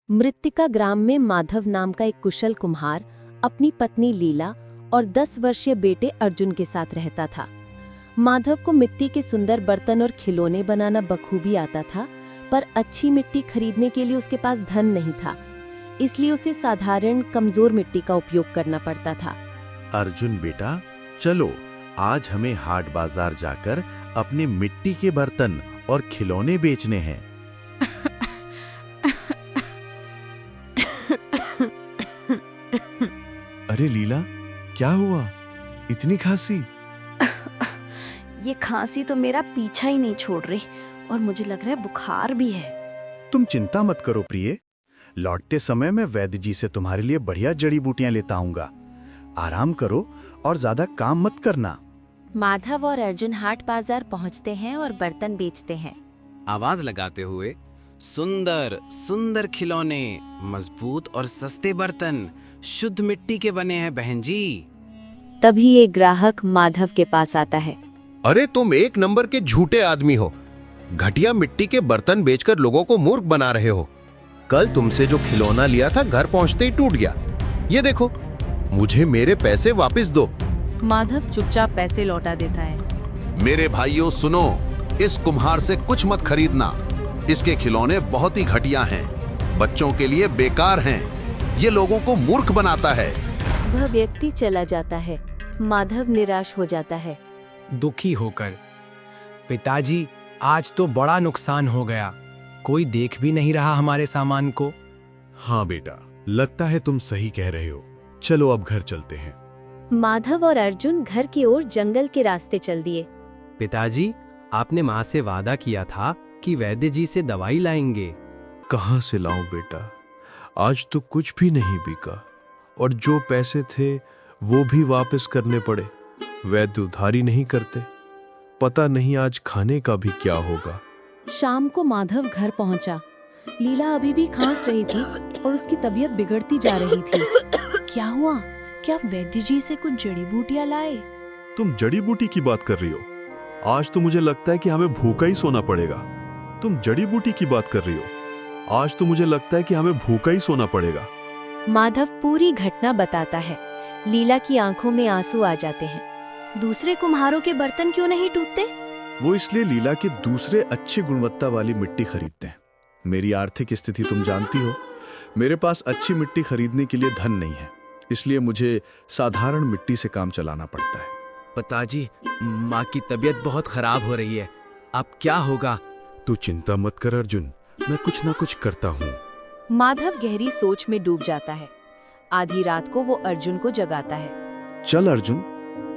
मृत्तिका ग्राम में माधव नाम का एक कुशल कुम्हार अपनी पत्नी लीला और 10 वर्षीय बेटे अर्जुन के साथ रहता था। माधव को मिट्टी के सुंदर बर्तन और खिलौने बनाना बखूबी आता था, पर अच्छी मिट्टी खरीदने के लिए उसके पास धन नहीं था, इसलिए उसे साधारण कमजोर मिट्टी का उपयोग करना पड़ता था। अर्जुन बेटा, चलो आज हमें हाट बाजार जाकर अपने मिट्टी के बर्तन और खिलौने बेचने हैं। अरे लीला, क्या हुआ? इतनी खांसी? ये खांसी तो मेरा पीछा ही नहीं छोड़ रही और मुझे लग रहा है बुखार भी है। तुम चिंता मत करो प्रिय, लौटते समय मैं वैद्य जी से तुम्हारे लिए बढ़िया जड़ी बूटियां लेता आऊंगा। आराम करो और ज्यादा काम मत करना। माधव और अर्जुन हाट बाजार पहुंचते हैं और बर्तन बेचते हैं। आवाज लगाते हुए सुंदर सुंदर खिलौने, मजबूत और सस्ते बर्तन शुद्ध मिट्टी के बने हैं बहन जी। तभी एक ग्राहक माधव के पास आता है। अरे तुम एक नंबर के झूठे आदमी हो, घटिया मिट्टी के बर्तन बेचकर लोगों को मूर्ख बना रहे हो। कल तुमसे जो खिलौना लिया था घर पहुंचते ही टूट गया। ये देखो, मुझे मेरे पैसे वापस दो। माधव चुपचाप पैसे लौटा देता है। मेरे भाइयों सुनो, इस कुम्हार से कुछ मत खरीदना। इसके खिलौने बहुत ही घटिया हैं, बच्चों के लिए बेकार हैं। ये लोगों को मूर्ख बनाता है। वह व्यक्ति चला जाता है। माधव निराश हो जाता है। दुखी होकर, पिताजी आज तो बड़ा नुकसान हो गया, कोई देख भी नहीं रहा हमारे सामान को। हाँ बेटा, लगता है तुम सही कह रहे हो। चलो अब घर चलते हैं। माधव और अर्जुन घर की ओर जंगल के रास्ते चल दिए। पिताजी, आपने माँ से वादा किया था कि वैद्य जी से दवाई लाएंगे। कहाँ से लाऊं बेटा, आज तो कुछ भी नहीं बिका और जो पैसे थे वो भी वापस करने पड़े। वैद्य उधारी नहीं करते। पता नहीं आज खाने का भी क्या होगा। शाम को माधव घर पहुंचा। लीला अभी भी खांस रही थी और उसकी तबीयत बिगड़ती जा रही थी। क्या हुआ? क्या वैद्य जी से कुछ जड़ी बूटियां लाए? तुम जड़ी बूटी की बात कर रही हो? आज तो मुझे लगता है कि हमें भूखा ही सोना पड़ेगा। तुम जड़ी बूटी की बात कर रही हो? आज तो मुझे लगता है कि हमें भूखा ही सोना पड़ेगा। माधव पूरी घटना बताता है। लीला की आंखों में आंसू आ जाते हैं। दूसरे कुम्हारों के बर्तन क्यों नहीं टूटते? वो इसलिए लीला के दूसरे अच्छी गुणवत्ता वाली मिट्टी खरीदते हैं। मेरी आर्थिक स्थिति तुम जानती हो, मेरे पास अच्छी मिट्टी खरीदने के लिए धन नहीं है, इसलिए मुझे साधारण मिट्टी से काम चलाना पड़ता है। पिताजी, माँ की तबीयत बहुत खराब हो रही है, अब क्या होगा? तू चिंता मत कर अर्जुन, मैं कुछ ना कुछ करता हूँ। माधव गहरी सोच में डूब जाता है। आधी रात को वो अर्जुन को जगाता है। चल अर्जुन,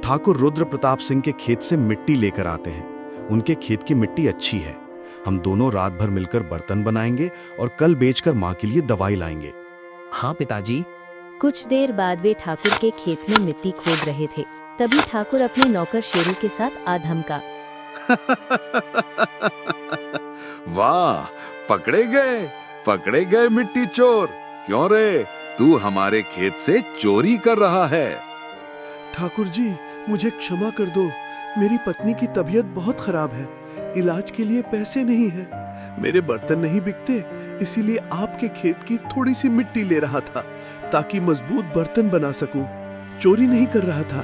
ठाकुर रुद्र प्रताप सिंह के खेत से मिट्टी लेकर आते हैं। उनके खेत की मिट्टी अच्छी है। हम दोनों रात भर मिलकर बर्तन बनाएंगे और कल बेचकर माँ के लिए दवाई लाएंगे। हाँ पिताजी। कुछ देर बाद वे ठाकुर के खेत में मिट्टी खोद रहे थे। तभी ठाकुर अपने नौकर शेरू के साथ आ धमका। वाह, पकड़े गए मिट्टी चोर। क्यों रे, तू हमारे खेत से चोरी कर रहा है? ठाकुर जी, मुझे क्षमा कर दो। मेरी पत्नी की तबीयत बहुत खराब है, इलाज के लिए पैसे नहीं है। मेरे बर्तन नहीं बिकते, इसीलिए आपके खेत की थोड़ी सी मिट्टी ले रहा था ताकि मजबूत बर्तन बना सकूं। चोरी नहीं कर रहा था।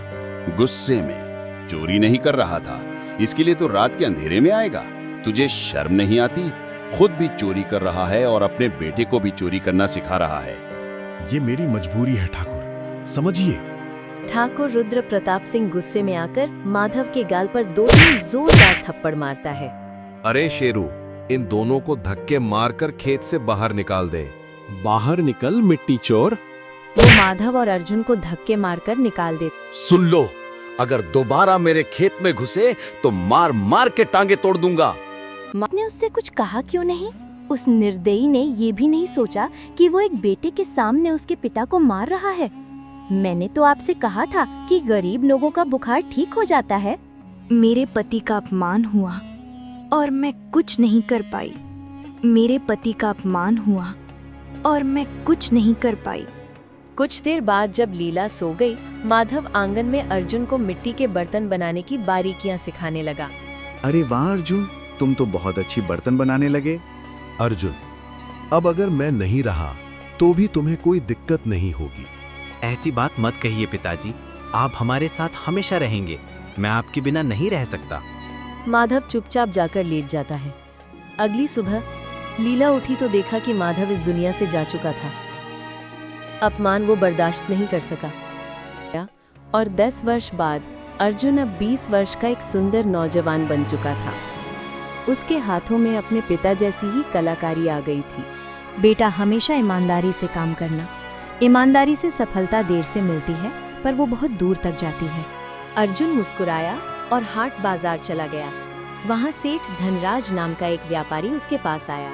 गुस्से में चोरी नहीं कर रहा था, इसके लिए तो रात के अंधेरे में आएगा। तुझे शर्म नहीं आती? खुद भी चोरी कर रहा है और अपने बेटे को भी चोरी करना सिखा रहा है। ये मेरी मजबूरी है ठाकुर, समझिए। ठाकुर रुद्र प्रताप सिंह गुस्से में आकर माधव के गाल पर 2-3 जोरदार थप्पड़ मारता है। अरे शेरू, इन दोनों को धक्के मारकर खेत से बाहर निकाल दे। बाहर निकल मिट्टी चोर। वो माधव और अर्जुन को धक्के मारकर निकाल दे। सुन लो, अगर दोबारा मेरे खेत में घुसे तो मार मार के टांगे तोड़ दूंगा। ने उससे कुछ कहा क्यों नहीं? उस निर्दयी ने ये भी नहीं सोचा कि वो एक बेटे के सामने उसके पिता को मार रहा है। मैंने तो आपसे कहा था कि गरीब लोगों का बुखार ठीक हो जाता है। मेरे पति का अपमान हुआ और मैं कुछ नहीं कर पाई। मेरे पति का अपमान हुआ और मैं कुछ नहीं कर पाई। कुछ देर बाद जब लीला सो गई, माधव आंगन में अर्जुन को मिट्टी के बर्तन बनाने की बारीकियां सिखाने लगा। अरे वाह अर्जुन, तुम तो बहुत अच्छी बर्तन बनाने लगे। अर्जुन, अब अगर मैं नहीं रहा तो भी तुम्हें कोई दिक्कत नहीं होगी। ऐसी बात मत कहिए पिताजी, आप हमारे साथ हमेशा रहेंगे। मैं आपके बिना नहीं रह सकता। माधव चुपचाप जाकर लेट जाता है। अगली सुबह लीला उठी तो देखा कि माधव इस दुनिया से जा चुका था। अपमान वो बर्दाश्त नहीं कर सका और 10 वर्ष बाद अर्जुन अब 20 वर्ष का एक सुंदर नौजवान बन चुका था। उसके हाथों में अपने पिता जैसी ही कलाकारी आ गई थी। बेटा, हमेशा ईमानदारी से काम करना। ईमानदारी से सफलता देर से मिलती है, पर वो बहुत दूर तक जाती है। अर्जुन मुस्कुराया और हाट बाजार चला गया। वहाँ सेठ धनराज नाम का एक व्यापारी उसके पास आया।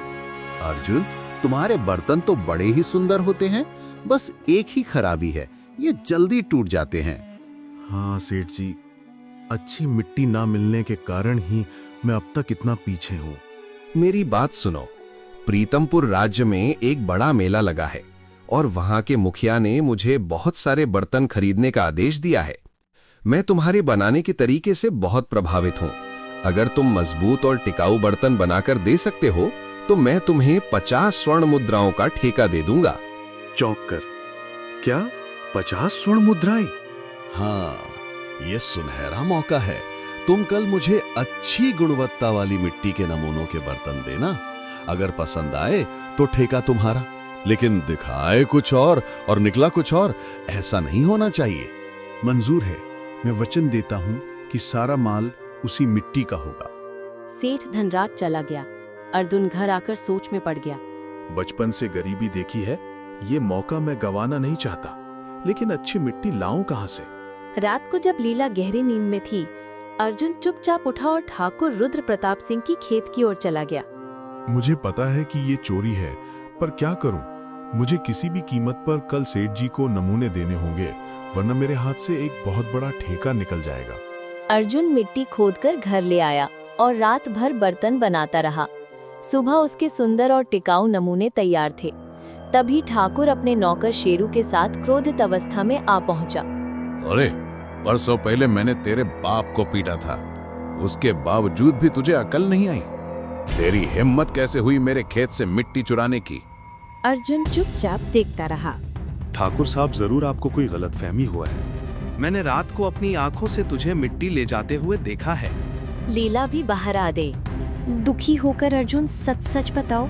अर्जुन, तुम्हारे बर्तन तो बड़े ही सुंदर होते हैं, बस एक ही खराबी है, ये जल्दी टूट जाते हैं। हाँ सेठ जी, अच्छी मिट्टी ना मिलने के कारण ही मैं अब तक इतना पीछे हूँ। मेरी बात सुनो, प्रीतमपुर राज्य में एक बड़ा मेला लगा है और वहां के मुखिया ने मुझे बहुत सारे बर्तन खरीदने का आदेश दिया है। मैं तुम्हारे बनाने के तरीके से बहुत प्रभावित हूँ। अगर तुम मजबूत और टिकाऊ बर्तन बनाकर दे सकते हो तो मैं तुम्हें 50 स्वर्ण मुद्राओं का ठेका दे दूंगा। चौंक कर, क्या 50 स्वर्ण मुद्राएं? हाँ, ये सुनहरा मौका है। तुम कल मुझे अच्छी गुणवत्ता वाली मिट्टी के नमूनों के बर्तन देना। अगर पसंद आए तो ठेका तुम्हारा, लेकिन दिखाए कुछ और निकला कुछ और, ऐसा नहीं होना चाहिए। मंजूर है, मैं वचन देता हूँ कि सारा माल उसी मिट्टी का होगा। सेठ धनराज चला गया। अर्जुन घर आकर सोच में पड़ गया। बचपन से गरीबी देखी है, ये मौका मैं गंवाना नहीं चाहता, लेकिन अच्छी मिट्टी लाऊं कहां से? रात को जब लीला गहरी नींद में थी, अर्जुन चुपचाप उठा और ठाकुर रुद्र प्रताप सिंह की खेत की ओर चला गया। मुझे पता है कि ये चोरी है, पर क्या करूं? मुझे किसी भी कीमत पर कल सेठ जी को नमूने देने होंगे, वरना मेरे हाथ से एक बहुत बड़ा ठेका निकल जाएगा। अर्जुन मिट्टी खोदकर घर ले आया और रात भर बर्तन बनाता रहा। सुबह उसके सुंदर और टिकाऊ नमूने तैयार थे। तभी ठाकुर अपने नौकर शेरू के साथ क्रोधित अवस्था में आ पहुंचा। अरे, परसों पहले मैंने तेरे बाप को पीटा था, उसके बावजूद भी तुझे अकल नहीं आई? तेरी हिम्मत कैसे हुई मेरे खेत से मिट्टी चुराने की? अर्जुन चुपचाप देखता रहा। ठाकुर साहब, जरूर आपको कोई गलतफहमी हुआ है। मैंने रात को अपनी आंखों से तुझे मिट्टी ले जाते हुए देखा है। लीला भी बाहर आ गई। दुखी होकर अर्जुन, सच सच बताओ,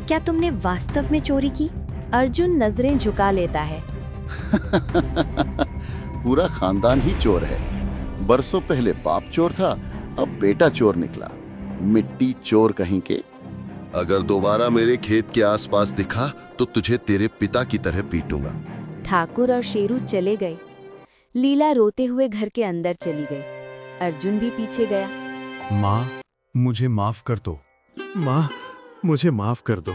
क्या तुमने वास्तव में चोरी की? अर्जुन नजरें झुका लेता है। पूरा खानदान ही चोर है। बरसों पहले बाप चोर था, अब बेटा चोर निकला। मिट्टी चोर कहीं के। अगर दोबारा मेरे खेत के आसपास दिखा तो तुझे तेरे पिता की तरह पीटूंगा। ठाकुर और शेरू चले गए। लीला रोते हुए घर के अंदर चली गई। अर्जुन भी पीछे गया। माँ, मुझे माफ कर दो। माँ, मुझे माफ कर दो।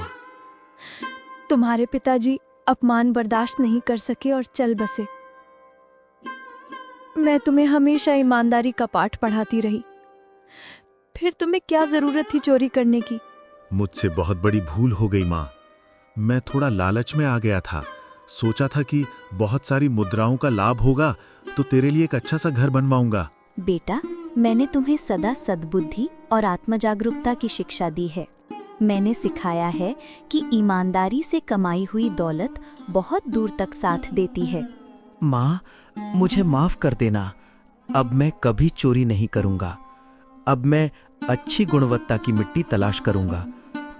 तुम्हारे पिताजी अपमान बर्दाश्त नहीं कर सके और चल बसे। मैं तुम्हें हमेशा ईमानदारी का पाठ पढ़ाती रही, फिर तुम्हें क्या जरूरत थी चोरी करने की? मुझसे बहुत बड़ी भूल हो गई माँ। मैं थोड़ा लालच में आ गया था। सोचा था कि बहुत सारी मुद्राओं का लाभ होगा तो तेरे लिए एक अच्छा सा घर बनवाऊंगा। बेटा, मैंने तुम्हें सदा सद्बुद्धि और आत्मजागरूकता की शिक्षा दी है। मैंने सिखाया है कि ईमानदारी से कमाई हुई दौलत बहुत दूर तक साथ देती है। माँ, मुझे माफ कर देना। अब मैं कभी चोरी नहीं करूंगा। अब मैं अच्छी गुणवत्ता की मिट्टी तलाश करूंगा,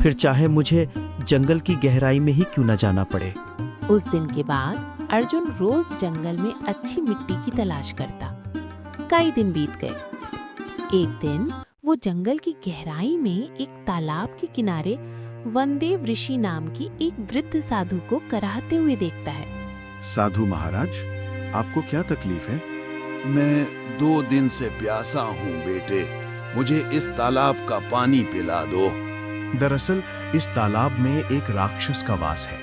फिर चाहे मुझे जंगल की गहराई में ही क्यों न जाना पड़े। उस दिन के बाद अर्जुन रोज जंगल में अच्छी मिट्टी की तलाश करता। कई दिन बीत गए। एक दिन वो जंगल की गहराई में एक तालाब के किनारे वनदेव ऋषि नाम की एक वृद्ध साधु को कराहते हुए देखता है। साधु महाराज, आपको क्या तकलीफ है? मैं 2 दिन से प्यासा हूँ बेटे, मुझे इस तालाब का पानी पिला दो। दरअसल इस तालाब में एक राक्षस का वास है।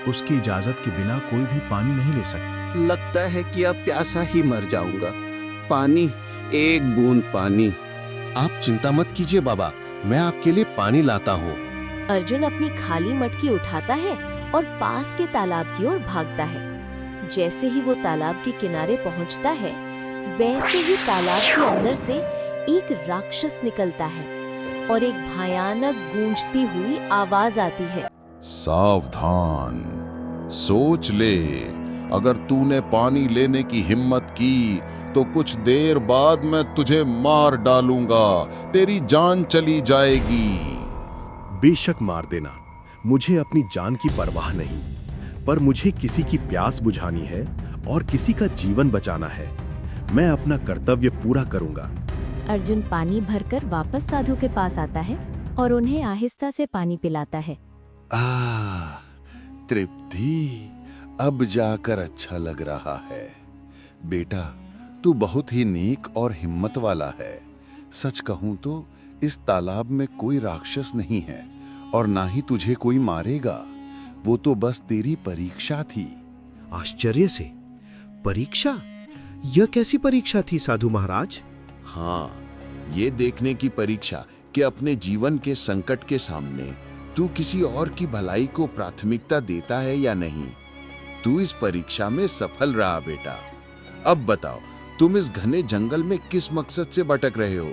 उसकी इजाजत के बिना कोई भी पानी नहीं ले सकता। लगता है कि अब प्यासा ही मर जाऊंगा। पानी, एक बूंद पानी। आप चिंता मत कीजिए बाबा, मैं आपके लिए पानी लाता हूँ। अर्जुन अपनी खाली मटकी उठाता है और पास के तालाब की ओर भागता है। जैसे ही वो तालाब के किनारे पहुंचता है, वैसे ही तालाब के अंदर से एक राक्षस निकलता है और एक भयानक गूंजती हुई आवाज आती है। सावधान, सोच ले, अगर तूने पानी लेने की हिम्मत की तो कुछ देर बाद मैं तुझे मार डालूंगा, तेरी जान चली जाएगी। बेशक मार देना, मुझे अपनी जान की परवाह नहीं, पर मुझे किसी की प्यास बुझानी है और किसी का जीवन बचाना है। मैं अपना कर्तव्य पूरा करूंगा। अर्जुन पानी भरकर वापस साधु के पास आता है और उन्हें आहिस्ता से पानी पिलाता है। तृप्ति, अब जाकर अच्छा लग रहा है। बेटा, तू बहुत ही नेक और हिम्मत वाला है। सच कहूं तो इस तालाब में कोई राक्षस नहीं है और ना ही तुझे कोई मारेगा। वो तो बस तेरी परीक्षा थी। आश्चर्य से, परीक्षा? यह कैसी परीक्षा थी साधु महाराज? हाँ, ये देखने की परीक्षा कि अपने जीवन के संकट के सामने तू किसी और की भलाई को प्राथमिकता देता है या नहीं। तू इस परीक्षा में सफल रहा बेटा। अब बताओ, तुम इस घने जंगल में किस मकसद से भटक रहे हो?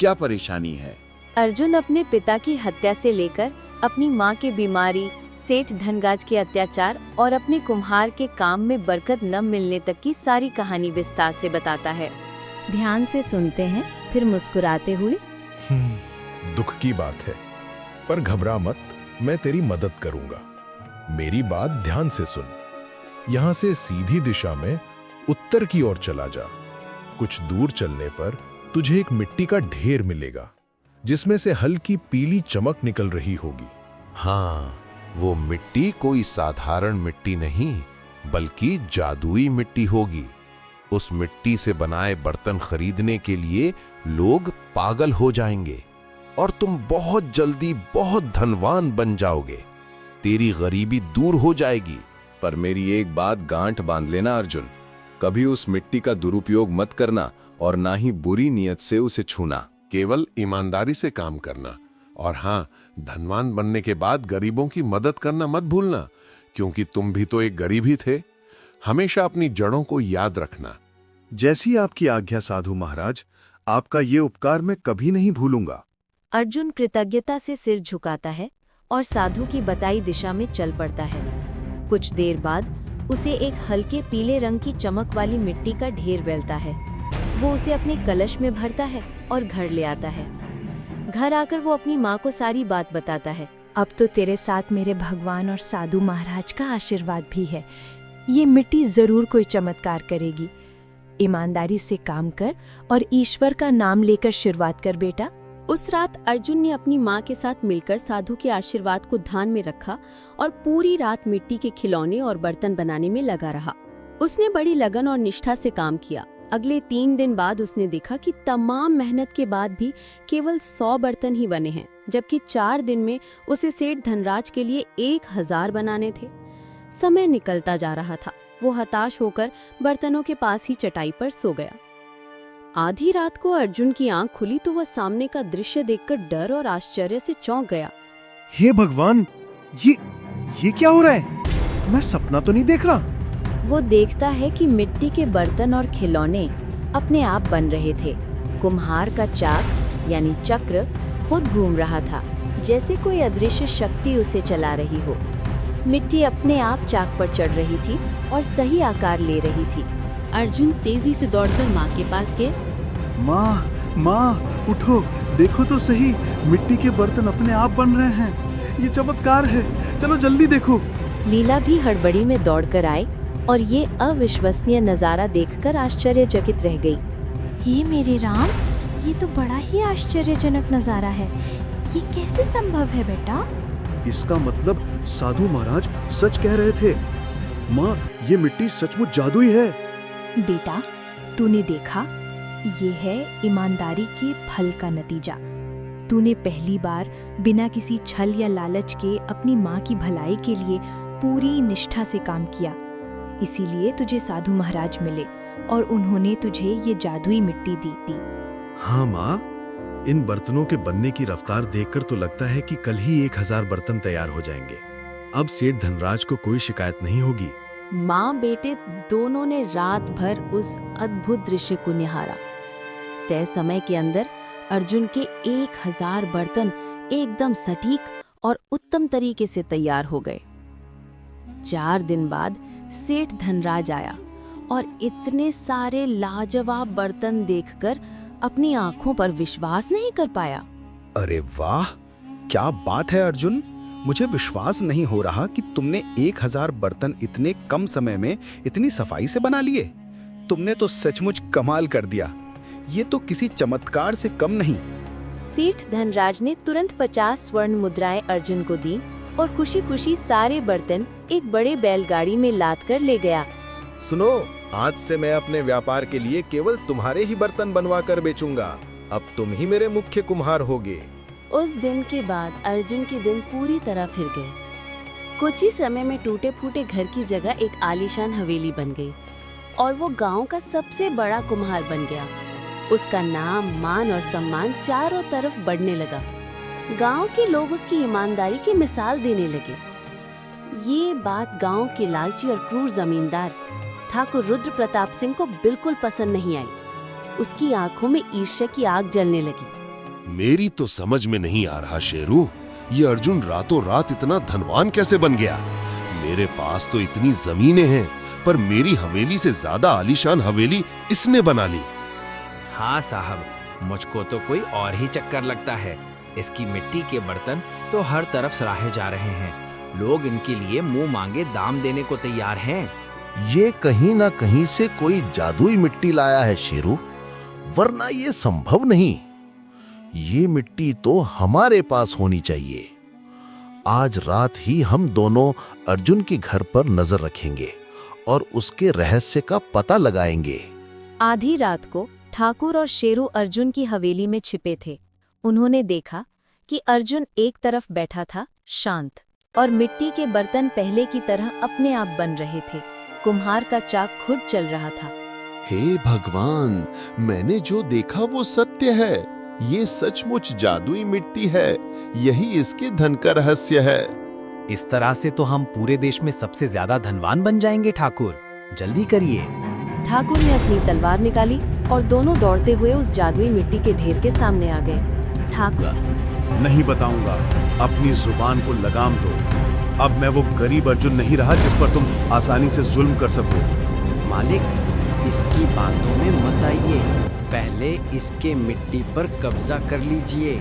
क्या परेशानी है? अर्जुन अपने पिता की हत्या से लेकर अपनी माँ की बीमारी, सेठ धनराज के अत्याचार और अपने कुम्हार के काम में बरकत न मिलने तक की सारी कहानी विस्तार से बताता है। ध्यान से सुनते हैं, फिर मुस्कुराते हुए। दुख की बात है, पर घबरा मत, मैं तेरी मदद करूंगा। मेरी बात ध्यान से सुन। यहां से सीधी दिशा में उत्तर की ओर चला जा। कुछ दूर चलने पर तुझे एक मिट्टी का ढेर मिलेगा, जिसमें से हल्की पीली चमक निकल रही होगी। हाँ, वो मिट्टी कोई साधारण मिट्टी नहीं, बल्कि जादुई मिट्टी होगी। उस मिट्टी से बनाए बर्तन खरीदने के लिए लोग पागल हो जाएंगे और तुम बहुत जल्दी बहुत धनवान बन जाओगे। तेरी गरीबी दूर हो जाएगी। पर मेरी एक बात गांठ बांध लेना अर्जुन, कभी उस मिट्टी का दुरुपयोग मत करना और ना ही बुरी नीयत से उसे छूना। केवल ईमानदारी से काम करना, और हाँ, धनवान बनने के बाद गरीबों की मदद करना मत भूलना, क्योंकि तुम भी तो एक गरीब ही थे। हमेशा अपनी जड़ों को याद रखना। जैसी आपकी आज्ञा साधु महाराज, आपका ये उपकार मैं कभी नहीं भूलूंगा। अर्जुन कृतज्ञता से सिर झुकाता है और साधु की बताई दिशा में चल पड़ता है। कुछ देर बाद उसे एक हल्के पीले रंग की चमक वाली मिट्टी का ढेर मिलता है। वो उसे अपने कलश में भरता है और घर ले आता है। घर आकर वो अपनी माँ को सारी बात बताता है। अब तो तेरे साथ मेरे भगवान और साधु महाराज का आशीर्वाद भी है। ये मिट्टी जरूर कोई चमत्कार करेगी। ईमानदारी से काम कर और ईश्वर का नाम लेकर शुरुआत कर बेटा। उस रात अर्जुन ने अपनी माँ के साथ मिलकर साधु के आशीर्वाद को ध्यान में रखा और पूरी रात मिट्टी के खिलौने और बर्तन बनाने में लगा रहा। उसने बड़ी लगन और निष्ठा से काम किया। अगले 3 दिन बाद उसने देखा कि तमाम मेहनत के बाद भी केवल 100 बर्तन ही बने हैं, जबकि 4 दिन में उसे सेठ धनराज के लिए 1000 बनाने थे। समय निकलता जा रहा था। वो हताश होकर बर्तनों के पास ही चटाई पर सो गया। आधी रात को अर्जुन की आंख खुली तो वह सामने का दृश्य देखकर डर और आश्चर्य से चौंक गया। हे भगवान, ये क्या हो रहा है? मैं सपना तो नहीं देख रहा। वो देखता है कि मिट्टी के बर्तन और खिलौने अपने आप बन रहे थे। कुम्हार का चाक यानी चक्र खुद घूम रहा था, जैसे कोई अदृश्य शक्ति उसे चला रही हो। मिट्टी अपने आप चाक पर चढ़ रही थी और सही आकार ले रही थी। अर्जुन तेजी से दौड़कर माँ के पास गए। माँ, उठो, देखो तो सही, मिट्टी के बर्तन अपने आप बन रहे हैं। ये चमत्कार है, चलो जल्दी देखो। लीला भी हड़बड़ी में दौड़कर आई और ये अविश्वसनीय नजारा देखकर आश्चर्यचकित रह गई। हे मेरे राम, ये तो बड़ा ही आश्चर्यजनक नजारा है। ये कैसे संभव है बेटा? इसका मतलब साधु महाराज सच कह रहे थे। माँ, ये मिट्टी सचमुच जादुई है। बेटा, तूने देखा, ये है ईमानदारी के फल का नतीजा। तूने पहली बार बिना किसी छल या लालच के अपनी माँ की भलाई के लिए पूरी निष्ठा से काम किया। इसीलिए तुझे साधु महाराज मिले और उन्होंने तुझे ये जादुई मिट्टी दी। हाँ माँ, इन बर्तनों के बनने की रफ्तार देखकर तो लगता है कि कल ही 1000 बर्तन तैयार हो जाएंगे। अब सेठ धनराज को कोई शिकायत नहीं होगी। माँ बेटे दोनों ने रात भर उस अद्भुत दृश्य को निहारा। तय समय के अंदर अर्जुन के 1000 बर्तन एकदम सटीक और उत्तम तरीके से तैयार हो गए। 4 दिन बाद सेठ धनराज आया और इतने सारे लाजवाब बर्तन देखकर अपनी आंखों पर विश्वास नहीं कर पाया। अरे वाह, क्या बात है अर्जुन! मुझे विश्वास नहीं हो रहा कि तुमने 1000 बर्तन इतने कम समय में इतनी सफाई से बना लिए। तुमने तो सचमुच कमाल कर दिया। ये तो किसी चमत्कार से कम नहीं। सेठ धनराज ने तुरंत 50 स्वर्ण मुद्राएं अर्जुन को दी और खुशी खुशी सारे बर्तन एक बड़े बैलगाड़ी में लाद कर ले गया। सुनो, आज से मैं अपने व्यापार के लिए केवल तुम्हारे ही बर्तन बनवा कर बेचूंगा। अब तुम ही मेरे मुख्य कुम्हार होगे। उस दिन के बाद अर्जुन के दिन पूरी तरह फिर गए। कुछ ही समय में टूटे फूटे घर की जगह एक आलीशान हवेली बन गई और वो गांव का सबसे बड़ा कुम्हार बन गया। उसका नाम, मान और सम्मान चारों तरफ बढ़ने लगा। गांव के लोग उसकी ईमानदारी की मिसाल देने लगे। ये बात गांव के लालची और क्रूर जमींदार ठाकुर रुद्र प्रताप सिंह को बिल्कुल पसंद नहीं आई। उसकी आंखों में ईर्ष्या की आग जलने लगी। मेरी तो समझ में नहीं आ रहा शेरू, ये अर्जुन रातों रात इतना धनवान कैसे बन गया। मेरे पास तो इतनी जमीनें हैं, पर मेरी हवेली से ज्यादा आलीशान हवेली इसने बना ली। हाँ साहब, मुझको तो कोई और ही चक्कर लगता है। इसकी मिट्टी के बर्तन तो हर तरफ सराहे जा रहे हैं। लोग इनके लिए मुंह मांगे दाम देने को तैयार हैं। ये कहीं ना कहीं से कोई जादुई मिट्टी लाया है शेरू, वरना ये संभव नहीं। ये मिट्टी तो हमारे पास होनी चाहिए। आज रात ही हम दोनों अर्जुन के घर पर नजर रखेंगे और उसके रहस्य का पता लगाएंगे। आधी रात को ठाकुर और शेरू अर्जुन की हवेली में छिपे थे। उन्होंने देखा कि अर्जुन एक तरफ बैठा था, शांत, और मिट्टी के बर्तन पहले की तरह अपने आप बन रहे थे। कुम्हार का चाक खुद चल रहा था। हे भगवान, मैंने जो देखा वो सत्य है। ये सचमुच जादुई मिट्टी है। यही इसके धन का रहस्य है। इस तरह से तो हम पूरे देश में सबसे ज्यादा धनवान बन जाएंगे ठाकुर। जल्दी करिए। ठाकुर ने अपनी तलवार निकाली और दोनों दौड़ते हुए उस जादुई मिट्टी के ढेर के सामने आ गए। ठाकुर, नहीं बताऊंगा। अपनी जुबान को लगाम दो। अब मैं वो गरीब अर्जुन नहीं रहा जिस पर तुम आसानी से जुल्म कर सको। मालिक, इसकी बातों में मत आइए। पहले इसके मिट्टी पर कब्जा कर लीजिए।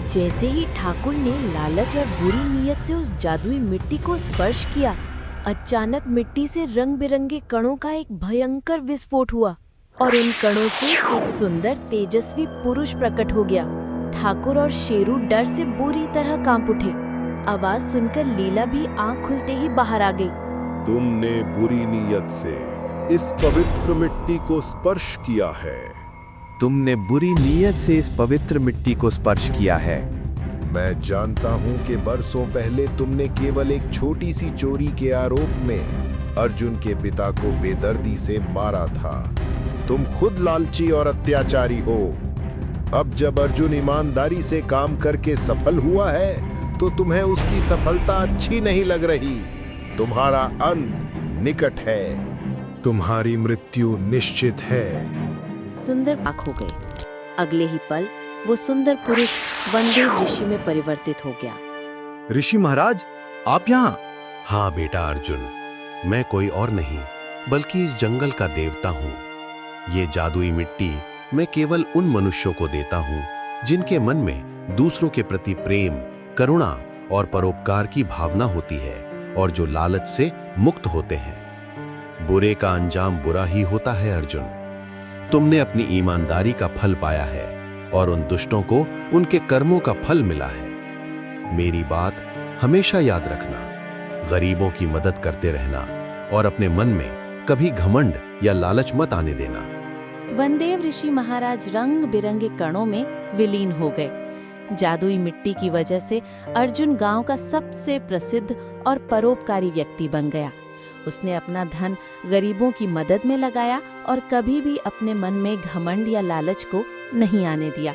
जैसे ही ठाकुर ने लालच और बुरी नीयत से उस जादुई मिट्टी को स्पर्श किया, अचानक मिट्टी से रंग बिरंगे कणों का एक भयंकर विस्फोट हुआ और उन कणों से एक सुंदर तेजस्वी पुरुष प्रकट हो गया। ठाकुर और शेरू डर से बुरी तरह कांप उठे। आवाज सुनकर लीला भी आंख खुलते ही बाहर आ गई। तुमने बुरी नीयत से इस पवित्र मिट्टी को स्पर्श किया है। तुमने बुरी नीयत से इस पवित्र मिट्टी को स्पर्श किया है। मैं जानता हूं कि बरसों पहले तुमने केवल एक छोटी सी चोरी के आरोप में अर्जुन के पिता को बेदर्दी से मारा था। तुम खुद लालची और अत्याचारी हो। अब जब अर्जुन ईमानदारी से काम करके सफल हुआ है, तो तुम्हें उसकी सफलता अच्छी नहीं लग रही। तुम्हारा अंत निकट है। तुम्हारी मृत्यु निश्चित है। सुंदर आँख हो गए। अगले ही पल वो सुंदर पुरुष वनदेव ऋषि में परिवर्तित हो गया। ऋषि महाराज, आप यहाँ? हाँ बेटा अर्जुन, मैं कोई और नहीं बल्कि इस जंगल का देवता हूँ। ये जादुई मिट्टी मैं केवल उन मनुष्यों को देता हूँ जिनके मन में दूसरों के प्रति प्रेम, करुणा और परोपकार की भावना होती है और जो लालच से मुक्त होते हैं। बुरे का अंजाम बुरा ही होता है अर्जुन। तुमने अपनी ईमानदारी का फल पाया है और उन दुष्टों को उनके कर्मों का फल मिला है। मेरी बात हमेशा याद रखना, गरीबों की मदद करते रहना और अपने मन में कभी घमंड या लालच मत आने देना। वनदेव ऋषि महाराज रंग बिरंगे कणों में विलीन हो गए। जादुई मिट्टी की वजह से अर्जुन गांव का सबसे प्रसिद्ध और परोपकारी व्यक्ति बन गया। उसने अपना धन गरीबों की मदद में लगाया और कभी भी अपने मन में घमंड या लालच को नहीं आने दिया।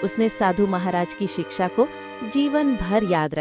उसने साधु महाराज की शिक्षा को जीवन भर याद रखा।